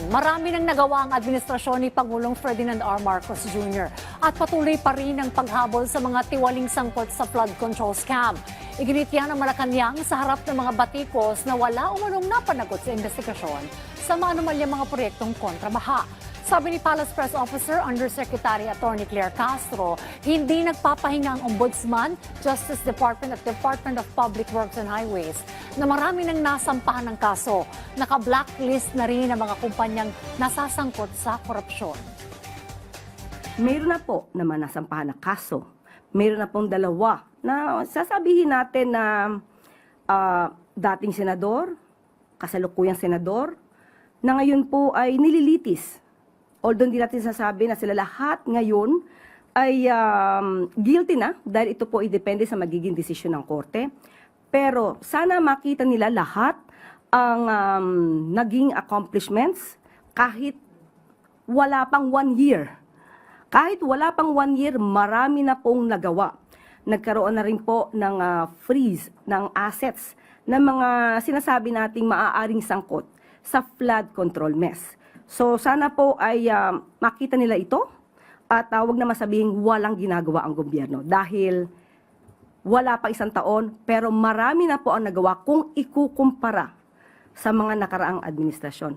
Marami nang nagawa ang administrasyon ni Pangulong Ferdinand R. Marcos Jr. at patuloy pa rin ang paghabol sa mga tiwaling sangkot sa flood control scam. Iginitya ng Malacanang sa harap ng mga batikos na wala umanong napanagot sa investigasyon sa maanumalyang mga proyektong kontrabaha. Sabi ni Palace Press Officer Undersecretary Attorney Claire Castro, hindi nagpapahinga ang Ombudsman, Justice Department at Department of Public Works and Highways na marami nang nasampahan ng kaso. Naka-blacklist na rin ang mga kumpanyang nasasangkot sa korupsyon. Mayroon na po naman nasampahan na kaso. Mayroon na pong dalawa na sasabihin natin na dating senador, kasalukuyang senador, na ngayon po ay nililitis. Although hindi natin sasabi na sila lahat ngayon ay guilty na dahil ito po ay depende sa magiging desisyon ng korte. Pero sana makita nila lahat ang naging accomplishments kahit wala pang 1 year. Kahit wala pang 1 year, marami na pong nagawa. Nagkaroon na rin po ng freeze ng assets ng mga sinasabi nating maaaring sangkot sa flood control mess. So sana po ay makita nila ito at wag na masabihing walang ginagawa ang gobyerno dahil wala pa 1 taon pero marami na po ang nagawa kung ikukumpara sa mga nakaraang administrasyon.